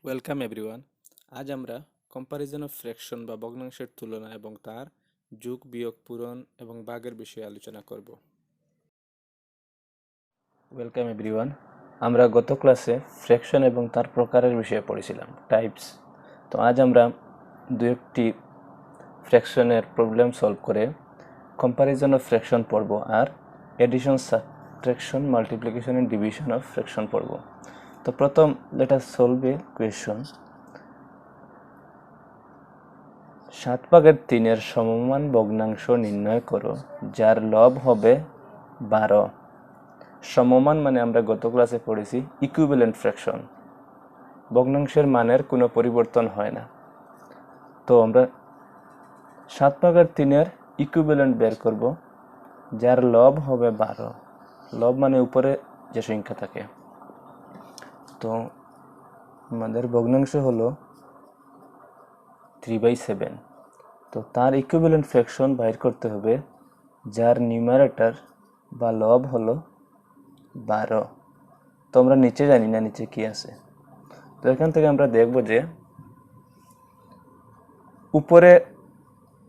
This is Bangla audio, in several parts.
Welcome everyone. আজ আমরা কম্পারিজন অফ ফ্র্যাকশন বা ভগ্নাংশের তুলনা এবং তার যোগ বিয়োগ পূরণ এবং ভাগের বিষয়ে আলোচনা করব। Welcome everyone. আমরা গত ক্লাসে ফ্র্যাকশন এবং তার প্রকারের বিষয়ে পড়েছিলাম, টাইপস। তো আজ আমরা দু একটি ফ্র্যাকশনের প্রবলেম সলভ করে কম্পারিজন অফ ফ্র্যাকশন পড়ব আর addition, subtraction, multiplication and division of fraction পড়ব। তো প্রথম let us solve a question. 7/3 সমমান ভগ্নাংশ নির্ণয় করো যার লব হবে 12। সমমান মানে আমরা গত ক্লাসে পড়েছি ইকুইভ্যালেন্ট ফ্র্যাকশন, ভগ্নাংশের মানের কোনো পরিবর্তন হয় না। তো আমরা 7/3 ইকুইভ্যালেন্ট বের করব যার লব হবে 12। লব মানে উপরে যে সংখ্যা থাকে। তো আমাদের ভগ্নাংশ হলো 3/7। তো তার ইকুইভ্যালেন্ট ফ্র্যাকশন বাইর করতে হবে যার নিউমারেটর বা লব হলো 12। তো আমরা নিচে জানি না নিচে কি আছে। তো এখান থেকে আমরা দেখব যে উপরে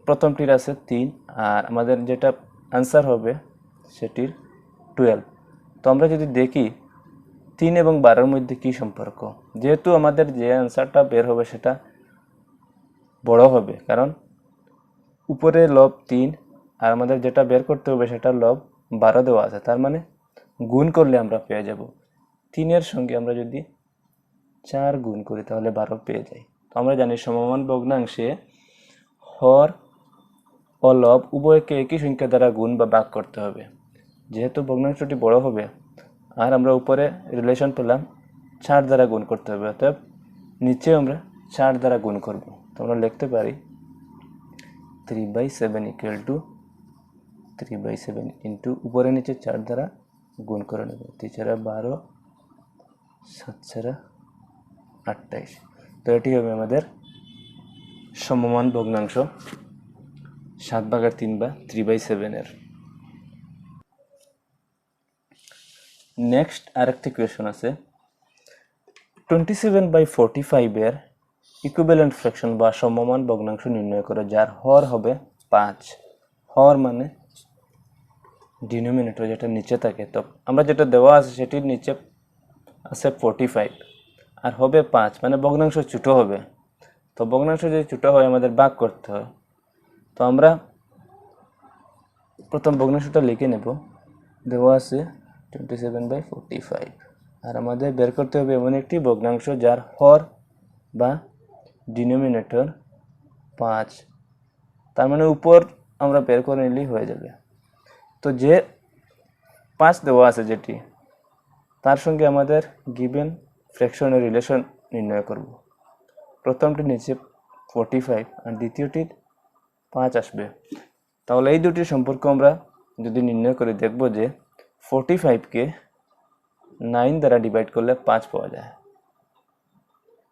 প্রথমটির আছে 3 আর আমাদের যেটা আনসার হবে সেটির 12। তো আমরা যদি দেখি 3 এবং 12-র মধ্যে কি সম্পর্ক, যেহেতু আমাদের যে আনসারটা বের হবে সেটা বড় হবে, কারণ উপরে লব 3 আর আমাদের যেটা বের করতে হবে সেটা লব 12 দেওয়া আছে, তার মানে গুণ করলে আমরা পেয়ে যাব। 3-এর সঙ্গে আমরা যদি 4 গুণ করি তাহলে 12 পেয়ে যাই। তো আমরা জানি সমমান ভগ্নাংশে হর ও লব উভয়কে একই সংখ্যা দ্বারা গুণ বা ভাগ করতে হবে। যেহেতু ভগ্নাংশটি বড় হবে আর আমরা উপরে রিলেশন পেলাম 4 দ্বারা গুণ করতে হবে, অর্থাৎ নিচে আমরা 4 দ্বারা গুণ করব। তো আমরা লিখতে পারি 3/7 ইকুয়াল টু 3/7 ইন্টু উপরে নিচে 4 দ্বারা গুণ করে নেব। 3×4 = 12, 7×4 = 28। তো এটি হবে আমাদের সমমান ভগ্নাংশ 7/3 বা 3/7-এর। নেক্সট আরেকটি কোয়েশ্চন আছে 27/45-এর ইকুইভ্যালেন্ট ফ্র্যাকশন বা সমমান ভগ্নাংশ নির্ণয় করো যার হর হবে 5। হর মানে ডিনোমিনেটর যেটা নিচে থাকে। তো আমরা যেটা দেওয়া আছে সেটির নিচে আছে 45 আর হবে 5, মানে ভগ্নাংশ ছোট হবে। তো ভগ্নাংশ যদি ছোট হয় আমাদের ভাগ করতে হয়। তো আমরা প্রথম ভগ্নাংশটা লিখে নেব। দেওয়া আছে 27/45 আর আমাদের বের করতে হবে এমন একটি ভগ্নাংশ যার হর বা ডিনোমিনেটর 5, তার মানে উপর আমরা বের করে নিলেই হয়ে যাবে। তো যে 5 দেওয়া আছে যেটি, তার সঙ্গে আমাদের গিভেন ফ্র্যাকশনের রিলেশন নির্ণয় করব। প্রথমটি নিচে 45 আর দ্বিতীয়টির 5 আসবে। তাহলে এই দুটির সম্পর্ক আমরা যদি নির্ণয় করে দেখব যে 45-কে 9 দ্বারা ডিভাইড করলে 5 পাওয়া যায়।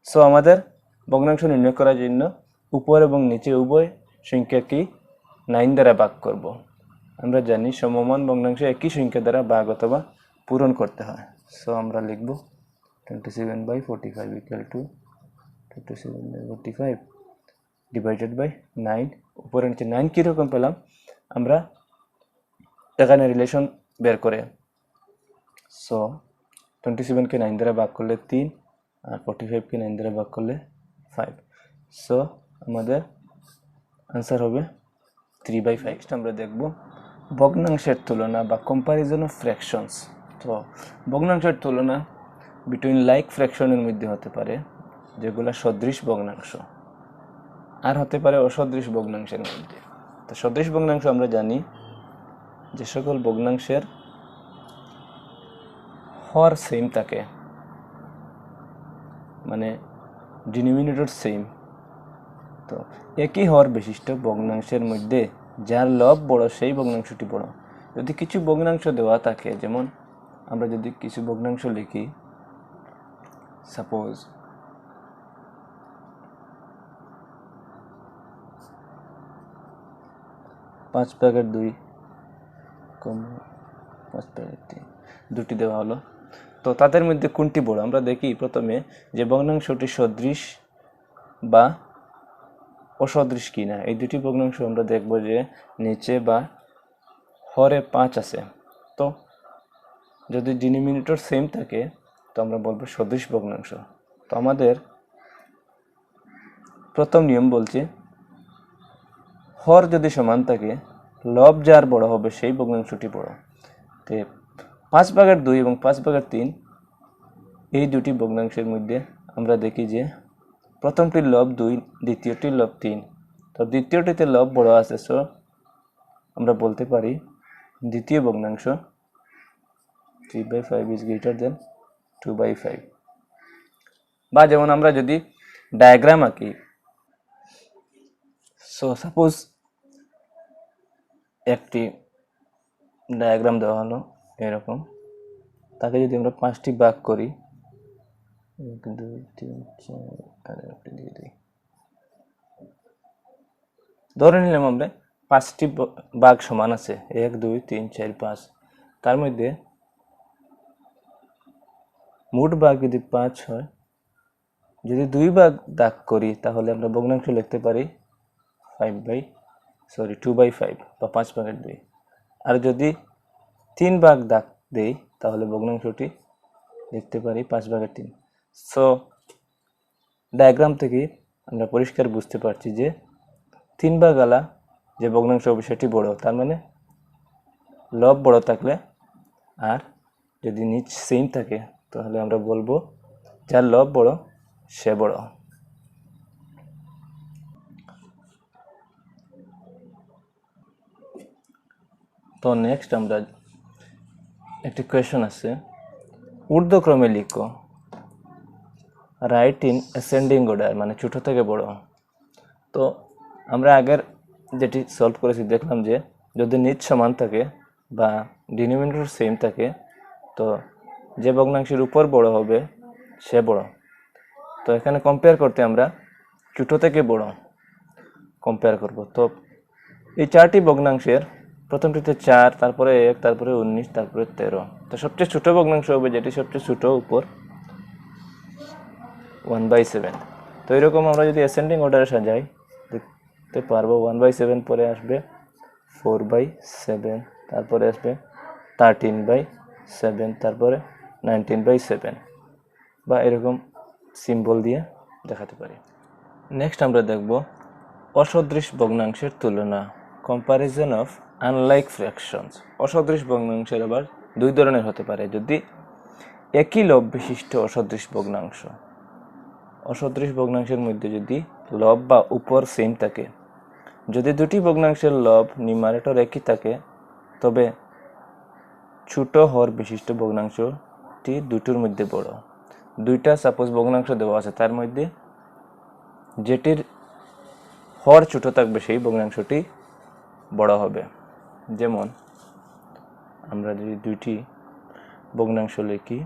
সো আমাদের ভগ্নাংশ নির্ণয় করার জন্য উপর এবং নিচে উভয় সংখ্যাকেই 9 দ্বারা ভাগ করব। আমরা জানি সমমান ভগ্নাংশ একই সংখ্যা দ্বারা ভাগ অথবা পূরণ করতে হয়। সো আমরা লিখব 27/45 ইকুয়াল টু 27/45 ডিভাইডেড বাই 9। উপরে নিচে 9 কীরকম পেলাম আমরা এখানে রিলেশন বের করে। সো 27-কে 9 দ্বারা ভাগ করলে 3 আর 45-কে 9 দ্বারা ভাগ করলে 5। সো আমাদের আনসার হবে 3/5। নেক্সট আমরা দেখব ভগ্নাংশের তুলনা বা কম্পারিজন অফ ফ্র্যাকশনস। তো ভগ্নাংশের তুলনা বিটুইন লাইক ফ্র্যাকশনের মধ্যে হতে পারে, যেগুলো সদৃশ ভগ্নাংশ, আর হতে পারে অসদৃশ ভগ্নাংশের মধ্যে। তো সদৃশ ভগ্নাংশ আমরা জানি যে সকল ভগ্নাংশের হর সেম থাকে, মানে ডিনোমিনেটর সেম। তো একই হর বিশিষ্ট ভগ্নাংশের মধ্যে যার লব বড় সেই ভগ্নাংশটি বড়। যদি কিছু ভগ্নাংশ দেওয়া থাকে, যেমন আমরা যদি কিছু ভগ্নাংশ লিখি, সাপোজ 5/2, 5/3 দুটি দেওয়া হলো। তো তাদের মধ্যে কোনটি বড় আমরা দেখি প্রথমে যে ভগ্নাংশটি সদৃশ বা অসদৃশ কিনা। এই দুটি ভগ্নাংশ আমরা দেখব যে নিচে বা হরে 5 আছে, তো যদি ডিনোমিনেটর সেম থাকে তো আমরা বলবো সদৃশ ভগ্নাংশ। তো আমাদের প্রথম নিয়ম বলছে হর যদি সমান থাকে লব যার বড় হবে সেই ভগ্নাংশটি বড়। তো 5/2 এবং 5/3 এই দুটি ভগ্নাংশের মধ্যে আমরা দেখি যে প্রথমটির লব 2, দ্বিতীয়টির লব 3। তো দ্বিতীয়টিতে লব বড় আছে, সো আমরা বলতে পারি দ্বিতীয় ভগ্নাংশ 3/5 is greater than 2/5। বা যেমন আমরা যদি ডায়াগ্রাম আঁকি, সো সাপোজ একটি ডায়াগ্রাম দেওয়া হলো এরকম, তাকে যদি আমরা 5টি ভাগ করি, 1 2 3 4 আর একটা দিয়ে দিই, ধরে নিলাম আমরা 5টি ভাগ সমান আছে 1 2 3 4 5, তার মধ্যে মোট ভাগ যদি 5 হয়, যদি 2 ভাগ দাগ করি তাহলে আমরা ভগ্নাংশ লিখতে পারি 2/5 বা 5/2। আর যদি 3 ভাগ দাগ দেই তাহলে ভগ্নাংশটি লিখতে পারি 5/3। সো ডায়াগ্রাম থেকে আমরা পরিষ্কার বুঝতে পারছি যে 3 ভাগালা যে ভগ্নাংশ হবে সেটি বড়, তার মানে লব বড় থাকলে আর যদি নিচ সেম থাকে তাহলে আমরা বলবো যার লব বড় সে বড়। তো নেক্সট আমরা একটি কোয়েশ্চন আছে, ঊর্ধ্বক্রমে লিখো, রাইট ইন অ্যাসেন্ডিং অর্ডার, মানে ছোট থেকে বড়। তো আমরা আগের যেটি সলভ করেছি দেখলাম যে যদি নিচ সমান থাকে বা ডিনোমিনেটর সেম থাকে তো যে ভগ্নাংশের উপর বড় হবে সে বড়। তো এখানে কম্পেয়ার করতে আমরা ছোট থেকে বড় কম্পেয়ার করব। তো এই 4টি ভগ্নাংশের প্রথমটিতে 4, তারপরে 1, তারপরে 19, তারপরে 13। তো সবচেয়ে ছোট ভগ্নাংশ হবে যেটি সবচেয়ে ছোট উপর 1/7। তো এরকম আমরা যদি অ্যাসেন্ডিং অর্ডারে সাজাই দেখতে পারবো 1/7 পরে আসবে 4/7, তারপরে আসবে 13/7, তারপরে 19/7, বা এরকম সিম্বল দিয়ে দেখাতে পারি। নেক্সট আমরা দেখব অসদৃশ ভগ্নাংশের তুলনা, কম্পারিজন অফ আনলাইক ফ্র্যাকশনস। অসদৃশ ভগ্নাংশের আবার 2 ধরনের হতে পারে। যদি একই লব বিশিষ্ট অসদৃশ ভগ্নাংশ, অসদৃশ ভগ্নাংশের মধ্যে যদি লব বা উপর সেম থাকে, যদি দুটি ভগ্নাংশের লব নিউমারেটর একই থাকে তবে ছোট হর বিশিষ্ট ভগ্নাংশটি দুটোর মধ্যে বড়। দুইটা সাপোজ ভগ্নাংশ দেওয়া আছে, তার মধ্যে যেটির হর ছোট থাকবে সেই ভগ্নাংশটি বড় হবে। যেমন আমরা যদি দুইটি ভগ্নাংশ লিখি,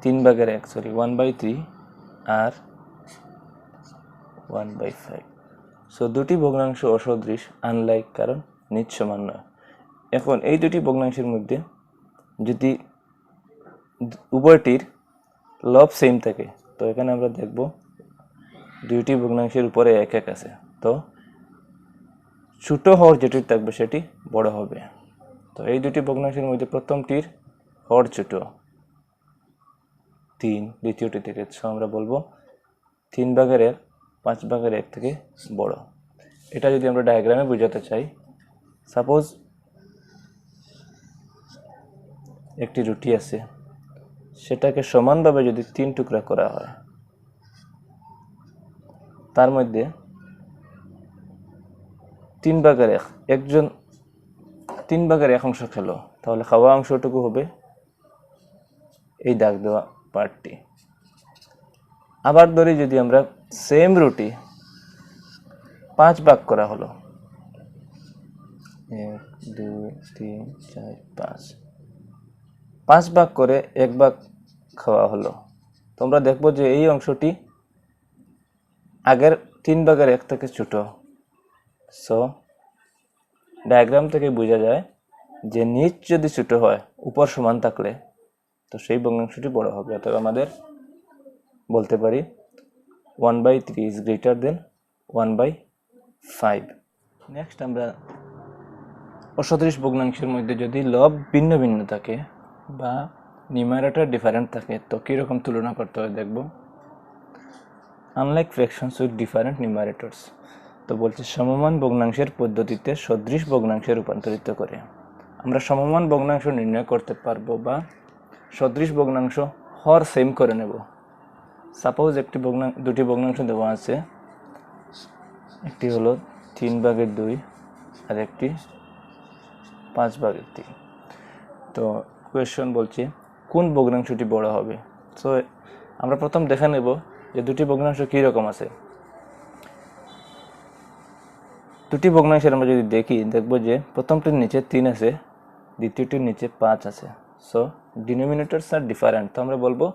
তিন ভাগের 1 1/3 আর 1/5। সো দুটি ভগ্নাংশ অসদৃশ, আনলাইক, কারণ নিচ সমান নয়। এখন এই দুটি ভগ্নাংশের মধ্যে যদি উভয়টির লব সেম থাকে তো এখানে আমরা দেখব দুইটি ভগ্নাংশের উপরে 1 1 আছে, তো ছোট হর যেটি থাকবে সেটি বড় হবে। তো এই দুটি ভগ্নাংশের মধ্যে প্রথমটির হর ছোট 3, দ্বিতীয়টি থেকে, সো আমরা বলবো 3/1 5/1 থেকে বড়। এটা যদি আমরা ডায়াগ্রামে বোঝাতে চাই, সাপোজ একটি রুটি আছে, সেটাকে সমানভাবে যদি 3 টুকরা করা হয়, তার মধ্যে 3/1 একজন 3/1 অংশ খেলো, তাহলে খাওয়া অংশটুকু হবে এই দাগ দেওয়া পার্টটি। আবার ধরি যদি আমরা সেম রুটি 5 ভাগ করা হলো, 1 2 3 4 5 ভাগ করে 1 ভাগ খাওয়া হলো, তোমরা দেখবো যে এই অংশটি আগের 3/1 থেকে ছোট। সো ডায়াগ্রাম থেকে বোঝা যায় যে নিচ যদি ছোট হয় উপর সমান থাকলে তো সেই ভগ্নাংশটি বড় হবে। অতএব আমাদের বলতে পারি 1/3 ইজ গ্রেটার দেন 1/5। নেক্সট আমরা অসদৃশ ভগ্নাংশের মধ্যে যদি লব ভিন্ন ভিন্ন থাকে বা নিউমারেটর ডিফারেন্ট থাকে তো কীরকম তুলনা করতে হয় দেখব। আনলাইক ফ্র্যাকশনস উইথ ডিফারেন্ট নিউমারেটরস, তো বলছে সমমান ভগ্নাংশের পদ্ধতিতে সদৃশ ভগ্নাংশে রূপান্তরিত করে আমরা সমমান ভগ্নাংশ নির্ণয় করতে পারবো বা সদৃশ ভগ্নাংশ হর সেম করে নেব। সাপোজ দুটি ভগ্নাংশ দেওয়া আছে, একটি হলো 3/2 আর একটি 5/3। তো কোয়েশ্চন বলছে কোন ভগ্নাংশটি বড় হবে। সো আমরা প্রথম দেখে নেব যে দুটি ভগ্নাংশ কী রকম আছে। দুটি ভগ্নাংশের আমরা যদি দেখব যে প্রথমটির নিচে 3 আছে, দ্বিতীয়টির নিচে 5 আছে। সো ডিনোমিনেটরস আর ডিফারেন্ট, তো আমরা বলবো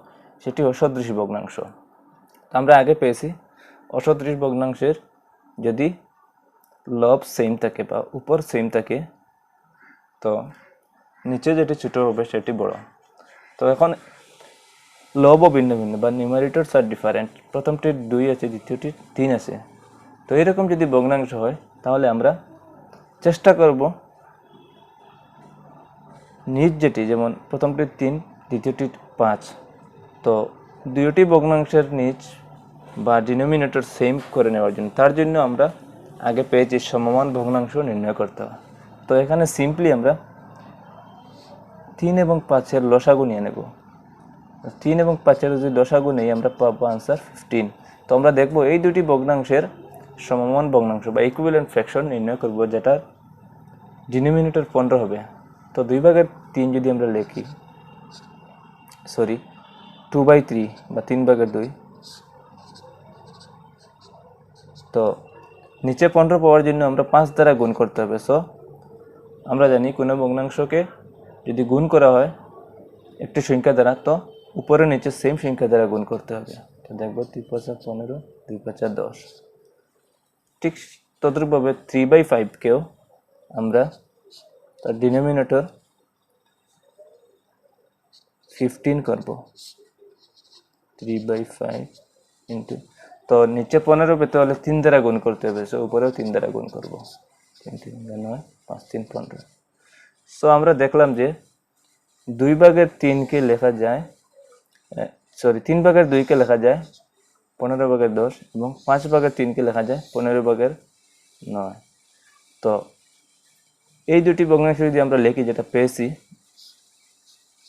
সেটি অসদৃশ ভগ্নাংশ। তো আমরা আগে পেয়েছি অসদৃশ ভগ্নাংশের যদি লব সেম থাকে বা উপর সেম থাকে তো নিচে যেটি ছোট হবে সেটি বড়। তো এখন লবও ভিন্ন ভিন্ন বা নিউমারেটরস আর ডিফারেন্ট, প্রথমটির 2 আছে, দ্বিতীয়টির 3 আছে। তো এরকম যদি ভগ্নাংশ হয় তাহলে আমরা চেষ্টা করব নিচ যেটি, যেমন প্রথমটির 3 দ্বিতীয়টির 5, তো দুইটি ভগ্নাংশের নিচ বা ডিনোমিনেটর সেম করে নেওয়ার জন্য তার জন্য আমরা আগে পেয়েছি সমমান ভগ্নাংশ নির্ণয় করতে হয়। তো এখানে সিম্পলি আমরা 3 এবং 5-এর লসাগু নিয়ে নেব। 3 এবং 5-এর যদি লসাগু নেই আমরা পাবো আনসার 15। তো আমরা দেখব এই দুটি ভগ্নাংশের সমমান ভগ্নাংশ বা ইকুইভ্যালেন্ট ফ্র্যাকশন নির্ণয় করব যেটা ডিনোমিনেটর 15 হবে। তো 2/3 যদি আমরা লিখি, 2/3 বা 3/2, তো নিচে 15 পাওয়ার জন্য আমরা 5 দ্বারা গুণ করতে হবে। সো আমরা জানি কোনো ভগ্নাংশকে যদি গুণ করা হয় একটি সংখ্যা দ্বারা তো উপরে নিচে সেম সংখ্যা দ্বারা গুণ করতে হবে। তো দেখব 3×5 = 15, 2×5 = 10। ঠিক তদ্রূপভাবে 3/5কেও আমরা তার ডিনোমিনেটর 15 করব। 3/5 ইন্টু, তো নিচে 15 পেতে হলে 3 দ্বারা গুণ করতে হবে। সো উপরেও 3 দ্বারা গুণ করব। 3 3 9, 5 3 15। সো আমরা দেখলাম যে 2/3কে লেখা যায় 3/2কে লেখা যায় 15/10 এবং 5/3কে লেখা যায় 15/9। তো এই দুটি ভগ্নাংশ যদি আমরা লিখি, যেটা পেয়েছি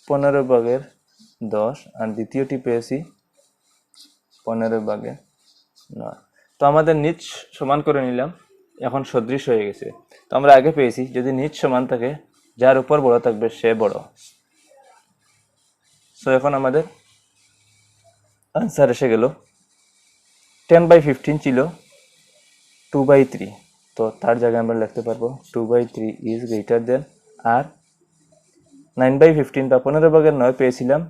15/10 আর দ্বিতীয়টি পেয়েছি 15/9, তো আমাদের নিচ সমান করে নিলাম, এখন সদৃশ হয়ে গেছে। তো আমরা আগে পেয়েছি যদি নিচ সমান থাকে যার উপর বড় থাকবে সে বড়। সো এখন আমাদের আনসার এসে গেল 10/15 ছিল 2/3, তো তার জায়গায় আমরা লিখতে পারবো 2/3 ইজ গ্রেটার দেন, আর 9/15 বা 15/9 পেয়েছিলাম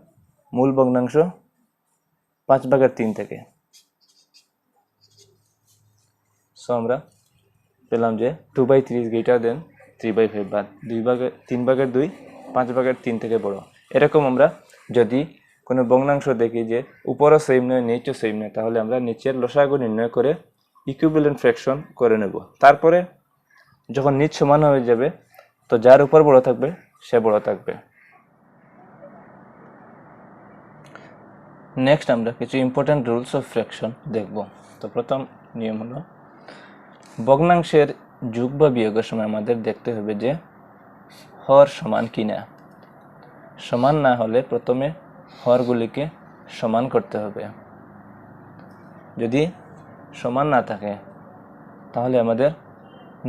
মূল ভগ্নাংশ 5/3 থেকে। সো আমরা পেলাম যে 2/3 ইজ গ্রেটার দেন 3/5 বা 3/2 5/3 থেকে বড়। এরকম আমরা যদি কোনো ভগ্নাংশ দেখি যে উপরও সেম নয় নিচও সেম নয় তাহলে আমরা নিচের লসাগু নির্ণয় করে ইকুইভ্যালেন্ট ফ্র্যাকশন করে নেব। তারপরে যখন নিচ সমান হয়ে যাবে তো যার উপর বড় থাকবে সে বড় থাকবে। নেক্সট আমরা কিছু ইম্পর্টেন্ট রুলস অফ ফ্র্যাকশন দেখব। তো প্রথম নিয়ম হলো ভগ্নাংশের যোগ বা বিয়োগের সময় আমাদের দেখতে হবে যে হর সমান কিনা। সমান না হলে প্রথমে হরগুলিকে সমান করতে হবে। যদি সমান না থাকে তাহলে আমাদের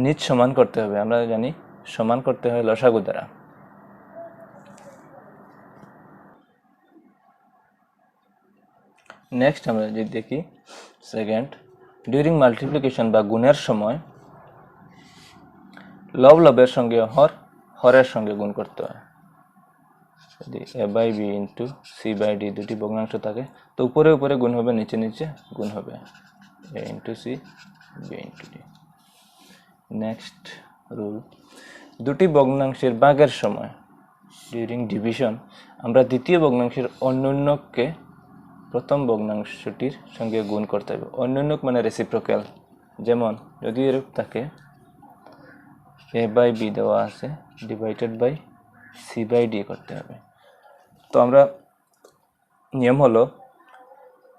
নিচ সমান করতে হবে। আমরা জানি সমান করতে হয় লসাগু দ্বারা। নেক্সট আমরা যদি দেখি সেকেন্ড, ডিউরিং মাল্টিপ্লিকেশন বা গুণের সময় লব লবের সঙ্গে হরের সঙ্গে গুণ করতে হয়। যদি a/b ইন্টু c/d দুটি ভগ্নাংশ থাকে তো উপরে উপরে গুণ হবে, নিচে নিচে গুণ হবে। a into c b into d। Next rule, দুটি ভগ্নাংশের ভাগের সময় ডিউরিং ডিভিশন আমরা দ্বিতীয় ভগ্নাংশের অন্যকে প্রথম ভগ্নাংশটির সঙ্গে গুণ করতে হবে। অন্যক মানে রেসিপ্রোক্যাল। যেমন যদি এরূপ থাকে a বাই বি দেওয়া আছে divided by C by D করতে হবে। তো আমরা নিয়ম হলো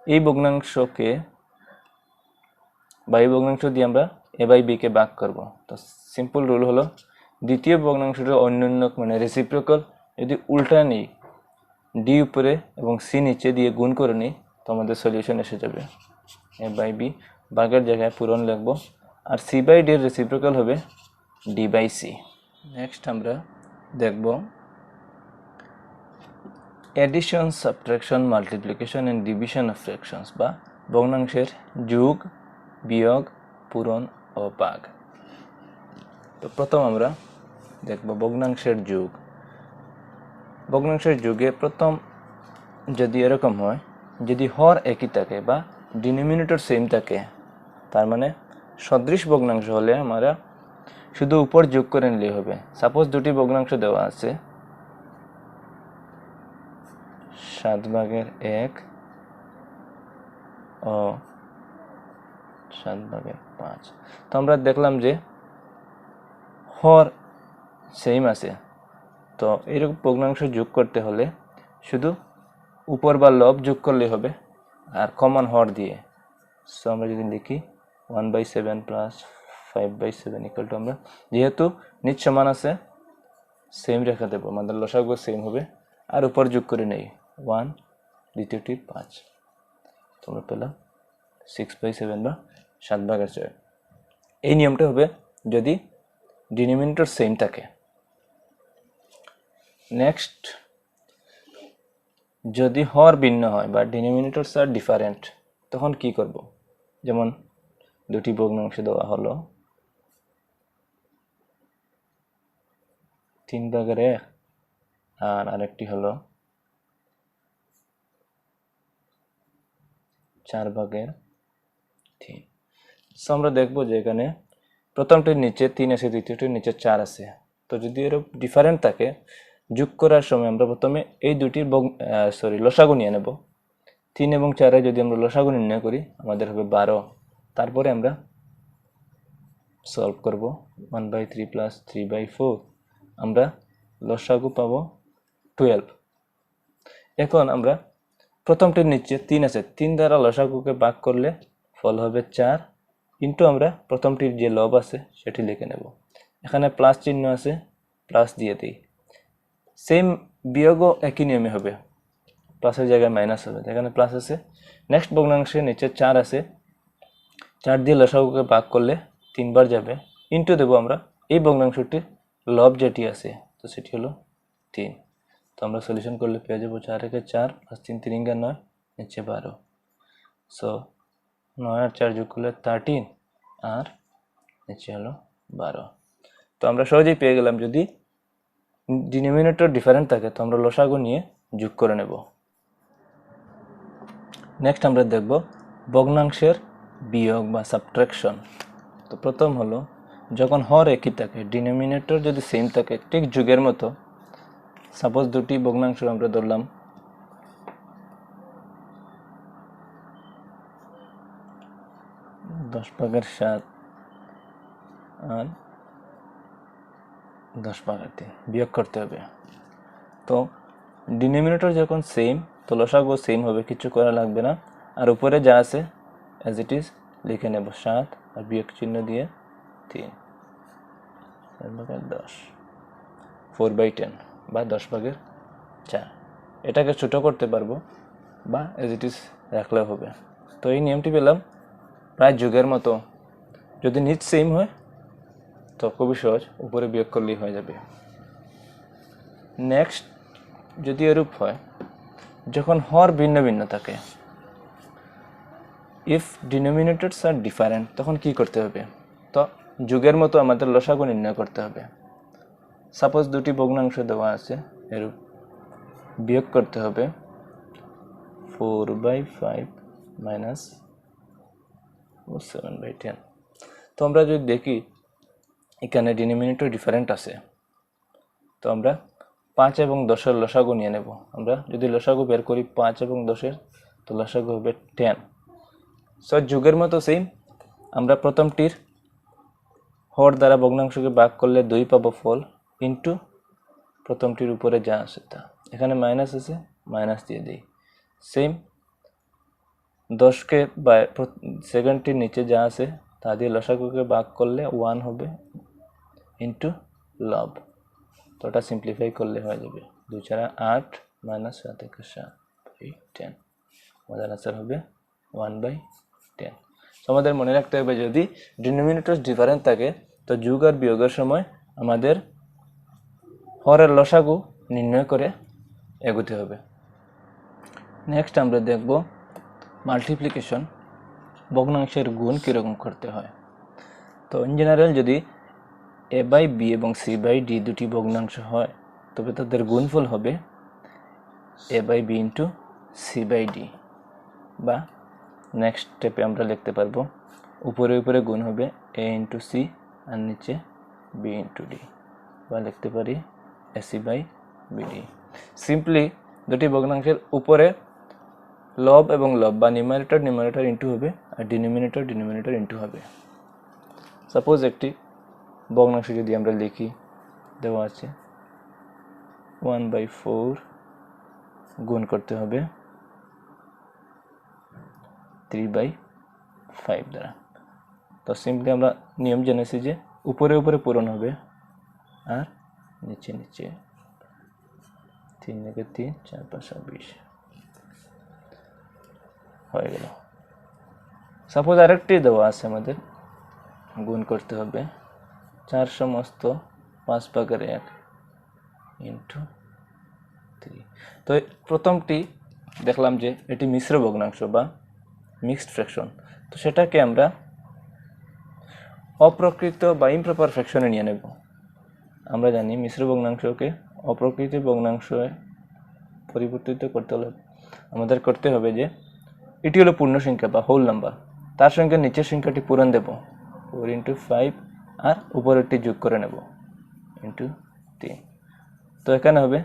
এই ভগ্নাংশকে বা এই ভগ্নাংশ দিয়ে আমরা এ বাই বিকে ভাগ করব। তো সিম্পল রুল হলো দ্বিতীয় ভগ্নাংশটা অন্যক মানে রেসিপ্রোক্যাল যদি উল্টা নিই ডি উপরে এবং সি নিচে দিয়ে গুণ করে নিই তো আমাদের সলিউশন এসে যাবে। এ বাই বি ভাগের জায়গায় পূরণ লিখব, আর সি বাই ডি এর রেসিপ্রোক্যাল হবে ডি বাই সি। নেক্সট আমরা দেখব addition, subtraction, multiplication and division of fractions বা ভগ্নাংশের যোগ, বিয়োগ, পূরণ ও ভাগ। তো প্রথম আমরা দেখব ভগ্নাংশের যোগ। ভগ্নাংশের যোগে প্রথম যদি এরকম হয়, যদি হর একই থাকে বা ডিনোমিনেটর সেম থাকে, তার মানে সদৃশ ভগ্নাংশ হলে আমরা শুধু উপর যোগ করে নিলেই হবে। সাপোজ দুটি ভগ্নাংশ দেওয়া আছে 7/1 ও 7/5। তো আমরা দেখলাম যে হর সেম আছে, তো এরকম ভগ্নাংশ যোগ করতে হলে শুধু উপর বা লব যোগ করলেই হবে আর কমন হর দিয়ে। সো আমরা যদি লিখি 1/7 প্লাস 5/7 ইকুয়াল টু, আমরা যেহেতু নিচ সমান আছে সেম রেখা দেবো, আমাদের লসাগু সেম হবে, আর উপর যোগ করে নেই 1, দ্বিতীয়টি 5, তোমরা পেলাম 6/7 বা 7/4। এই নিয়মটা হবে যদি ডিনোমিনেটর সেম থাকে। নেক্সট, যদি হর ভিন্ন হয় বা ডিনোমিনেটরস আর ডিফারেন্ট তখন কি করব? যেমন দুটি ভগ্নাংশ দেওয়া হলো 3/1 আর আরেকটি হলো 4/3। সো আমরা দেখবো যে এখানে প্রথমটির নিচে 3 আছে, দ্বিতীয়টির নিচে 4 আছে। তো যদি এর ডিফারেন্ট থাকে যোগ করার সময় আমরা প্রথমে এই দুটির লসাগু নিয়ে নেব। 3 এবং 4 যদি আমরা লসাগু নির্ণয় করি আমাদের হবে 12। তারপরে আমরা সলভ করব 1/3 প্লাস 3/4, আমরা লসাগু পাবো 12। এখন আমরা প্রথমটির নিচে 3 আছে, 3 দ্বারা লসাগুকে ভাগ করলে ফল হবে 4 ইন্টু আমরা প্রথমটির যে লব আছে সেটি লিখে নেব। এখানে প্লাস চিহ্ন আছে, প্লাস দিয়ে দিই। সেম বিয়োগও একই নিয়মে হবে, প্লাসের জায়গায় মাইনাস হবে, এখানে প্লাস আছে। নেক্সট ভগ্নাংশের নিচে 4 আছে, 4 দিয়ে লসাগুকে ভাগ করলে 3 বার যাবে, ইন্টু দেবো আমরা এই ভগ্নাংশটির লব যেটি আছে, তো সেটি হলো 3। তো আমরা সলিউশন করলে পেয়ে যাবো 4 একে 4 প্লাস 3 3 9 নিচে 12। সো 9 আর 4 যোগ করলে 13 আর নিচে হলো 12। তো আমরা সহজেই পেয়ে গেলাম যদি ডিনোমিনেটর ডিফারেন্ট থাকে তো আমরা লসাগু নিয়ে যোগ করে নেব। নেক্সট আমরা দেখব ভগ্নাংশের বিয়োগ বা সাবট্রাকশন। তো প্রথম হলো যখন হর একই থাকে, ডিনোমিনেটর যদি সেম থাকে, ঠিক যোগের মতো। সাপোজ দুটি ভগ্নাংশ আমরা ধরলাম 10/7 আর 10/3, বিয়োগ করতে হবে। তো ডিনোমিনেটর যখন সেম তো লসাগু সেম হবে, কিছু করা লাগবে না। আর উপরে যা আছে অ্যাজ ইট ইজ লিখে নেব 7 আর বিয়োগ চিহ্ন দিয়ে 3, 7/10, 4/10 বা 10/4। এটাকে ছোট করতে পারবো বা অ্যাজ ইট ইজ রাখলেও হবে। তো এই নিয়মটি পেলাম প্রায় যুগের মতো। যদি নিচ সেম হয় তো খুবই সহজ, উপরে বিয়োগ করলেই হয়ে যাবে। নেক্সট, যদি এরূপ হয় যখন হর ভিন্ন ভিন্ন থাকে, ইফ ডিনোমিনেটরস আর ডিফারেন্ট, তখন কি করতে হবে? তো যুগের মতো আমাদের লসাগু নির্ণয় করতে হবে। সাপোজ দুটি ভগ্নাংশ দেওয়া আছে, এরূপ বিয়োগ করতে হবে 4/5 মাইনাস 7/10। তো আমরা যদি দেখি এখানে ডিনোমিনেটর ডিফারেন্ট আছে, তো আমরা 5 এবং 10-এর লসাগু নিয়ে নেব। আমরা যদি লসাগু বের করি 5 এবং 10-এর, তো লসাগু হবে 10। সো যুগের মতো সেম, আমরা প্রথমটির হর দ্বারা ভগ্নাংশকে ভাগ করলে 2 পাবো ফল, ইন্টু প্রথমটির উপরে যা আছে তা। এখানে মাইনাস আছে, মাইনাস দিয়ে দিই। সেম 10কে সেকেন্ডটির নিচে যা আছে তা দিয়ে লসাগুকে ভাগ করলে 1 হবে, ইন্টু লব। তো ওটা সিম্পলিফাই করলে হয়ে যাবে 2 4 8 মাইনাস 7 1 7/10। আমাদের আনসার হবে 1/10। তো আমাদের মনে রাখতে হবে যদি ডিনোমিনেটর ডিফারেন্ট থাকে তো যোগ আর বিয়োগের সময় আমাদের হরের লসাগু নির্ণয় করে এগোতে হবে। নেক্সট আমরা দেখব মাল্টিপ্লিকেশন, ভগ্নাংশের গুণ কীরকম করতে হয়। তো ইন জেনারেল যদি a/b এবং c/d দুটি ভগ্নাংশ হয় তবে তাদের গুণফল হবে a/b ইন্টু c/d, বা নেক্সট স্টেপে আমরা লিখতে পারবো উপরে উপরে গুণ হবে a ইন্টু c আর নিচে b ইন্টু d, বা লিখতে পারি ac/bd। সিম্পলি দুটি ভগ্নাংশের উপরে লব এবং লব বা নিউমারেটর ইন্টু হবে আর ডিনোমিনেটর ইন্টু হবে। সাপোজ একটি ভগ্নাংশ যদি আমরা লিখি, দেওয়া আছে 1/4 গুণ করতে হবে 3/5 দ্বারা। তো সিম্পলি আমরা নিয়ম জেনেছি যে উপরে উপরে পূরণ হবে আর নিচে নিচে 3 থেকে 3 4 5 20 হয়ে গেল। সাপোজ আরেকটি দেওয়া আছে আমাদের গুণ করতে হবে 4 সমস্ত 5/1 ইন্টু 3। তো প্রথমটি দেখলাম যে এটি মিশ্র ভগ্নাংশ বা মিক্সড ফ্র্যাকশন, তো সেটাকে আমরা অপ্রকৃত বা ইমপ্রপার ফ্র্যাকশনে নিয়ে নেব। আমরা জানি মিশ্র ভগ্নাংশকে অপ্রকৃত ভগ্নাংশে পরিবর্তিত করতে হলে আমাদের করতে হবে যে এটি হলো পূর্ণ সংখ্যা বা হোল নাম্বার, তার সঙ্গে নিচের সংখ্যাটি পূরণ দেব 4 ইন্টু 5 আর উপরেরটি যোগ করে নেব ইন্টু 3। তো এখানে হবে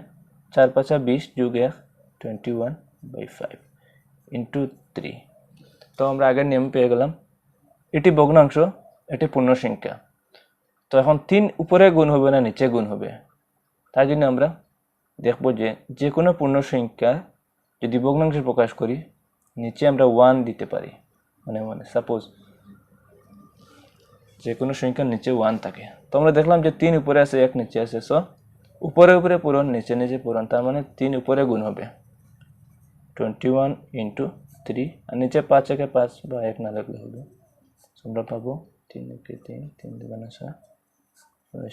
4 5 20 যোগ 1 21/5 ইন্টু 3। তো আমরা আগের নিয়ম পেয়ে গেলাম, এটি ভগ্নাংশ, এটি পূর্ণ সংখ্যা। তো এখন 3 উপরে গুণ হবে না নিচে গুণ হবে, তাই জন্য আমরা দেখব যে যে কোনো পূর্ণ সংখ্যা যদি ভগ্নাংশে প্রকাশ করি নিচে আমরা 1 দিতে পারি। মানে সাপোজ যে কোনো সংখ্যার নিচে 1 থাকে, তো আমরা দেখলাম যে 3 উপরে আছে 1 নিচে আছে, সো উপরে উপরে পূরণ নিচে নিচে পূরণ, তার মানে 3 উপরে গুণ হবে 21 ইন্টু 3 আর নিচে 5 1 5 বা 1 না লাগলে হবে। আমরা পাবো 3 1 3 3 2 6,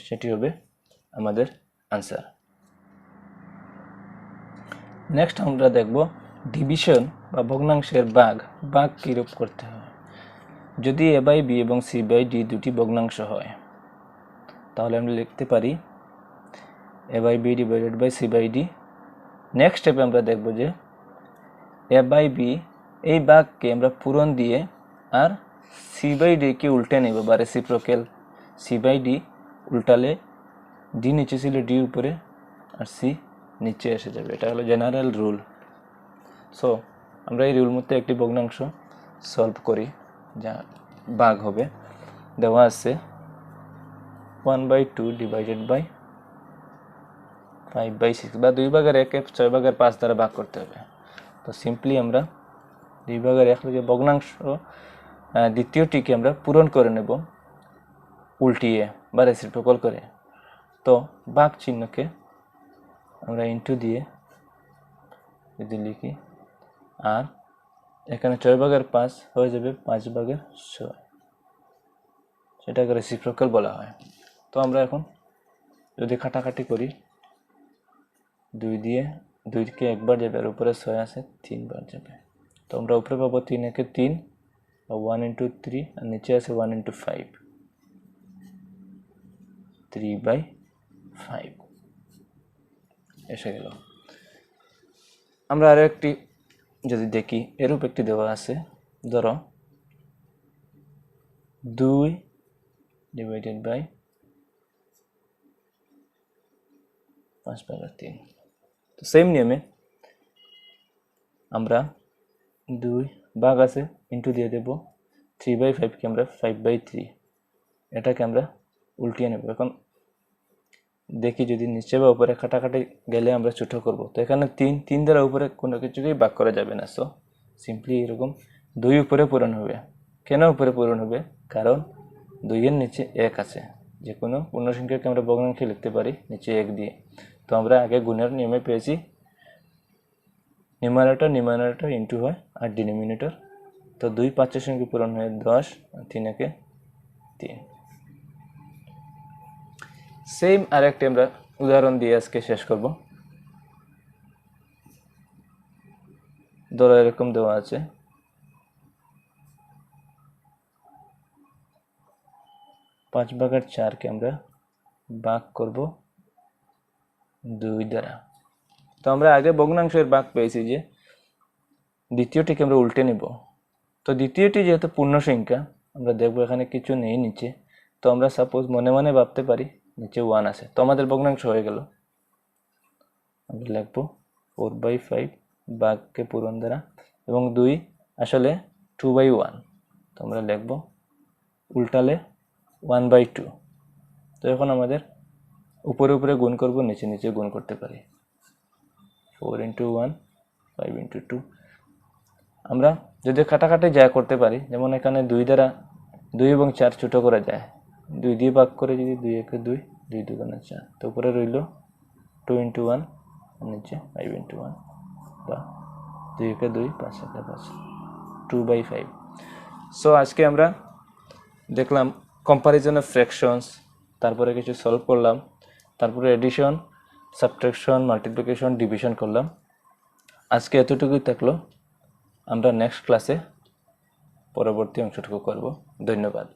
সেটি হবে আমাদের আনসার। নেক্সট আমরা দেখব ডিভিশন বা ভগ্নাংশের ভাগ কিরূপ করতে হয়। যদি a/b এবং c/d দুটি ভগ্নাংশ হয় তাহলে আমরা লিখতে পারি a/b divided by c/d। Next স্টেপে আমরা দেখব যে a/b এই ভাগকে আমরা পূরণ দিয়ে আর c/d কে উল্টে নেব বা রেসিপ্রোকাল, c/d উল্টালে d নিচে ছিল d উপরে আর c নিচে এসে যাবে, এটা হলো জেনারেল রুল। সো আমরা এই রুল মধ্যে একটি ভগ্নাংশ সলভ করি যা ভাগ হবে, দেওয়া আছে 1/2 ডিভাইডেড বাই 5/6 বা 2/1 6/5 দ্বারা ভাগ করতে হবে। তো সিম্পলি আমরা 2/1 লিখে ভগ্নাংশ দ্বিতীয়টিকে আমরা পূরণ করে নেব উল্টিয়ে বা রেসিপ্রোকাল করে। তো ভাগ চিহ্নকে আমরা ইন্টু দিয়ে যদি লিখি আর এখানে 6/5 হয়ে যাবে 5/6, সেটাকে রেসিপ্রোকাল বলা হয়। তো আমরা এখন যদি কাটাকাটি করি 2 দিয়ে 2কে একবার যাবে আর উপরে 6 আছে 3 বার যাবে, তো আমরা উপরে পাবো 3 1 3 বা 1 ইন্টু 3 আর নিচে আছে 1 ইন্টু 5 3/5 এসে গেল। আমরা আরও একটি যদি দেখি, এরূপ একটি দেওয়া আছে, ধরো 2 ডিভাইডেড বাই 5/3। তো সেম নিয়মে আমরা 2 ভাগ আছে ইন্টু দিয়ে দেব 3/5 কে আমরা 5/3, এটাকে আমরা উল্টিয়ে নেব। এখন দেখি যদি নিচে বা উপরে কাটাকাটি গেলে আমরা ছোট করব। তো এখানে 3 দ্বারা উপরে কোনো কিছুকেই ভাগ করা যাবে না, সো সিম্পলি এরকম 2 উপরে পূরণ হবে। কেন উপরে পূরণ হবে? কারণ 2 এর নিচে 1 আছে। যে কোনো পূর্ণ সংখ্যাকে আমরা ভগ্নাংশে লিখতে পারি নিচে 1 দিয়ে। তো আমরা আগে গুণের নিয়মে পেয়েছি নিউমারেটর ইন্টু হয় আর ডিনোমিনেটর। তো 2 5 সঙ্গে পূরণ হয় 10 আর 3 একে 3। সেম আরেকটি আমরা উদাহরণ দিয়ে আজকে শেষ করব। ধরো এরকম দেওয়া আছে 5/4 কে আমরা ভাগ করব 2 দ্বারা। তো আমরা আগে ভগ্নাংশের ভাগ পেয়েছি যে দ্বিতীয়টিকে আমরা উল্টে নেব। তো দ্বিতীয়টি যেহেতু পূর্ণ সংখ্যা, আমরা দেখব এখানে কিছু নেই নিচে। তো আমরা সাপোজ মনে মনে ভাবতে পারি নিচে 1 আছে, তো আমাদের ভগ্নাংশ হয়ে গেল। আমরা লিখব 4/5 ভাগকে পূরণ দ্বারা, এবং 2 আসলে 2/1, তো আমরা লিখব উল্টালে 1/2। তো এখন আমাদের উপরে উপরে গুণ করব, নিচে নিচে গুণ করতে পারি। 4 × 1 5 × 2। আমরা যদি কাটাকাটি যা করতে পারি, যেমন এখানে 2 দ্বারা 2 এবং 4 ছোট করা যায়। 2 দিয়ে ভাগ করে যদি 2 একে 2 2 2 4, তো উপরে রইল 2 × 1 আর নিচে 5 × 1 বা 2 একে 2 5 একে 5, 2/5। সো আজকে আমরা দেখলাম কম্পারিজন অফ ফ্র্যাকশনস, তারপরে কিছু সলভ করলাম, তারপরে এডিশন, সাবট্রাকশন, মাল্টিপ্লিকেশন, ডিভিশন করলাম। আজকে এতটুকুই থাকলো। আমরা নেক্সট ক্লাসে পরবর্তী অংশটুকু করব। ধন্যবাদ।